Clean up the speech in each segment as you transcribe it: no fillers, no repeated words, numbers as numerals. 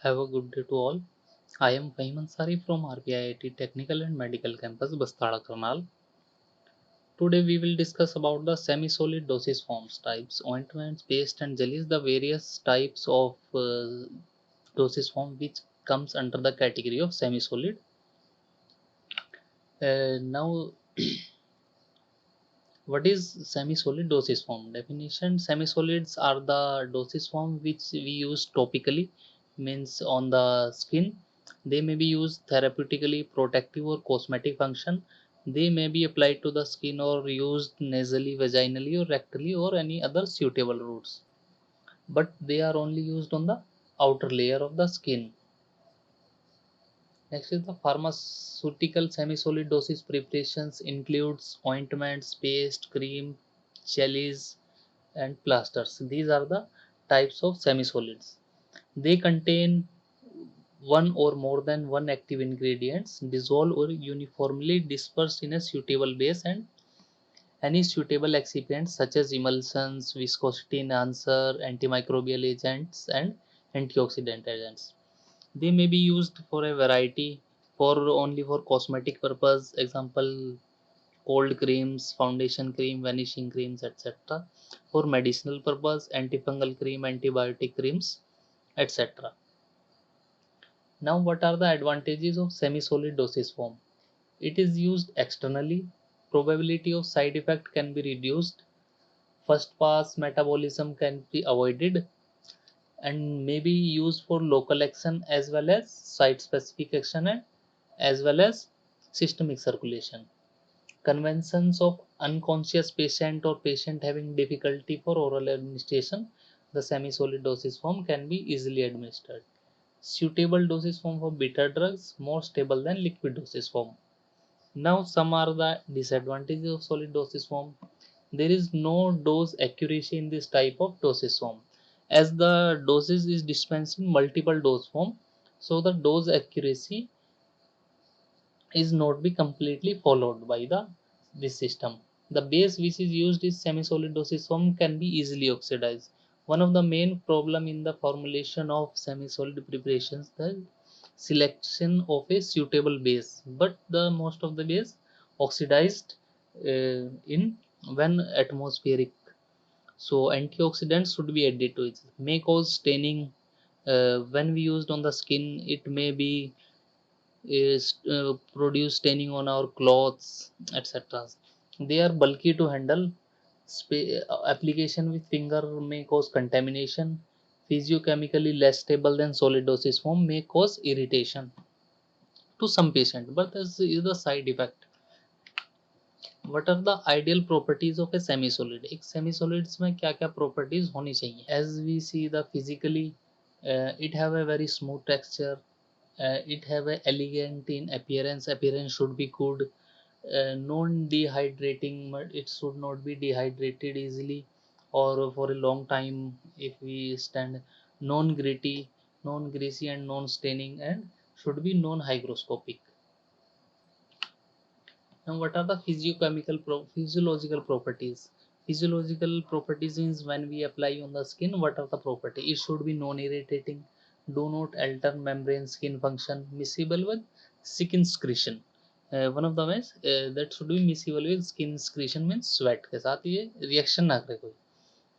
Have a good day to all. I am Fahim Ansari from RPIIT Technical and Medical Campus, Bastada, Karnal. Today we will discuss about the semi-solid dosage forms types, ointments, paste and jellies, the various types of dosage form which comes under the category of semi-solid. Now, what is semi-solid dosage form? Definition: semi-solids are the dosage form which we use topically, means on the skin. They may be used therapeutically, protective or cosmetic function. They may be applied to the skin or used nasally, vaginally or rectally or any other suitable routes. But they are only used on the outer layer of the skin. Next is the pharmaceutical semi-solid dosage preparations includes ointments, paste, cream, jellies, and plasters. These are the types of semi-solids. They contain one or more than one active ingredients dissolved or uniformly dispersed in a suitable base and any suitable excipients such as emulsions, viscosity enhancer, antimicrobial agents, and antioxidant agents. They may be used for a variety for only for cosmetic purpose, example cold creams, foundation cream, vanishing creams, etc. For medicinal purpose, antifungal cream, antibiotic creams, etc. Now, what are the advantages of semi-solid dosage form? It is used externally. Probability of side effect can be reduced. First pass metabolism can be avoided and may be used for local action as well as site specific action and as well as systemic circulation. Conventions of unconscious patient or patient having difficulty for oral administration, the semi-solid dosage form can be easily administered. Suitable dosage form for bitter drugs, more stable than liquid dosage form. Now some are the disadvantages of solid dosage form. There is no dose accuracy in this type of dosage form. As the dosage is dispensed in multiple dose form, so the dose accuracy is not be completely followed by the this system. The base which is used is semi-solid dosage form can be easily oxidized. One of the main problem in the formulation of semi-solid preparations the selection of a suitable base, but the most of the base oxidized in when atmospheric. So antioxidants should be added to it. May cause staining. When we used on the skin, it may be is produce staining on our clothes, etc. They are bulky to handle. Application with finger may cause contamination. Physiochemically less stable than solid dosage form may cause irritation to some patient, but this is the side effect. What are the ideal properties of a semi solid? एक semi solids में क्या क्या properties होनी चाहिए? As we see the physically, it have a very smooth texture. It have a elegant in appearance should be good. Non-dehydrating, it should not be dehydrated easily or for a long time if we stand. Non-gritty, non-greasy and non-staining and should be non-hygroscopic. Now, what are the physiological properties? Physiological properties means when we apply on the skin, what are the properties? It should be non-irritating, do not alter membrane skin function, miscible with skin secretion. One of the ways that should be miscible with skin secretion means sweat के साथ ये reaction ना करे कोई.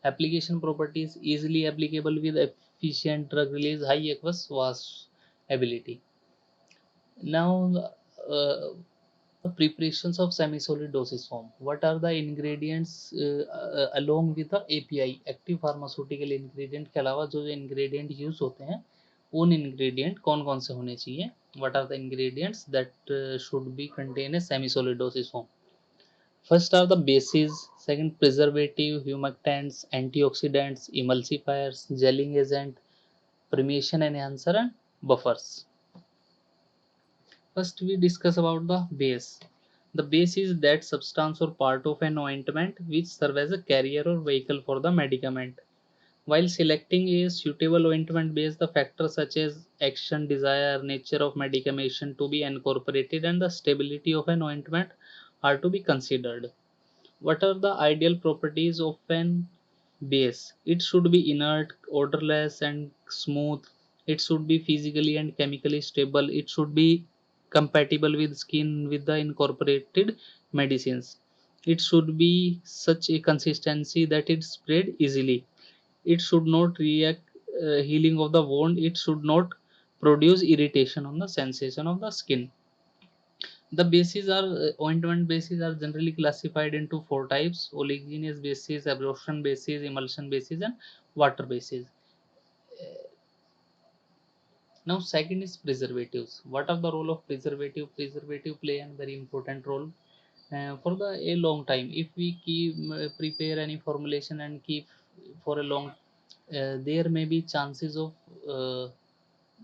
Application properties easily applicable with efficient drug release, high aqueous wash ability. Now, preparations of semi-solid dosage form. What are the ingredients along with the API, active pharmaceutical ingredient के अलावा जो जो ingredient use होते हैं उन ingredient कौन कौन से होने चाहिए? What are the ingredients that should be contained in semi-solid dosage form? First are the bases, second preservative, humectants, antioxidants, emulsifiers, gelling agent, permeation enhancer and buffers. First, we discuss about the base. The base is that substance or part of an ointment which serves as a carrier or vehicle for the medicament. While selecting a suitable ointment base, the factors such as action, desire, nature of medication to be incorporated, and the stability of an ointment are to be considered. What are the ideal properties of an base? It should be inert, odorless, and smooth. It should be physically and chemically stable. It should be compatible with skin with the incorporated medicines. It should be such a consistency that it spread easily. It should not react healing of the wound. It should not produce irritation on the sensation of the skin. The bases are ointment bases are generally classified into four types: oleaginous bases, absorption bases, emulsion bases, and water bases. Now second is preservatives. What are the role of preservative play a very important role for the a long time. If we keep prepare any formulation and keep for a long, there may be chances of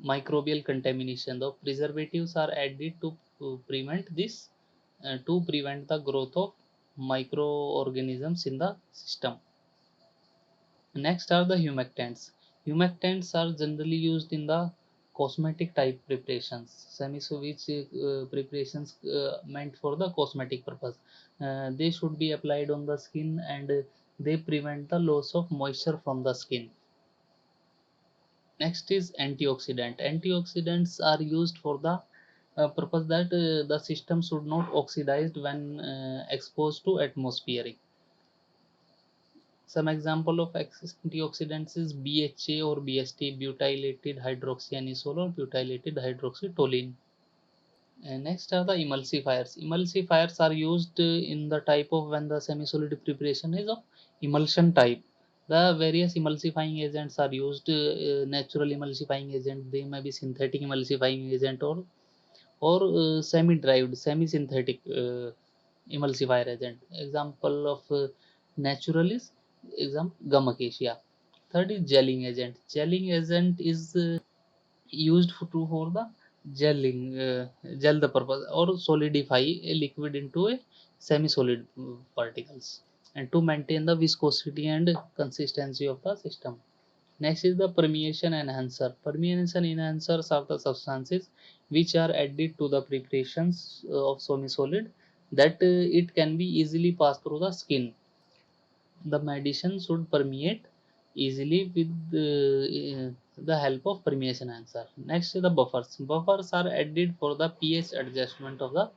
microbial contamination. The preservatives are added prevent this to prevent the growth of microorganisms in the system. Next are the humectants. Humectants are generally used in the cosmetic type preparations, which preparations meant for the cosmetic purpose. They should be applied on the skin, and they prevent the loss of moisture from the skin. Next is antioxidant. Antioxidants are used for the purpose that the system should not oxidize when exposed to atmospheric. Some example of antioxidants is BHA or BST, butylated hydroxyanisole or butylated hydroxytoluene. And next are the emulsifiers. Emulsifiers are used in the type of when the semi-solid preparation is of emulsion type. The various emulsifying agents are used. Natural emulsifying agent, they may be synthetic emulsifying agent, or semi-derived, semi-synthetic emulsifier agent. Example of natural is example gum acacia. Third is gelling agent. Gelling agent is used for the gelling, gel the purpose or solidify a liquid into a semi-solid particles, and to maintain the viscosity and consistency of the system. Next is the permeation enhancer. Permeation enhancers are the substances which are added to the preparations of semi-solid that it can be easily passed through the skin. The medicine should permeate easily with the help of permeation enhancer. Next is the buffers. Buffers are added for the pH adjustment of the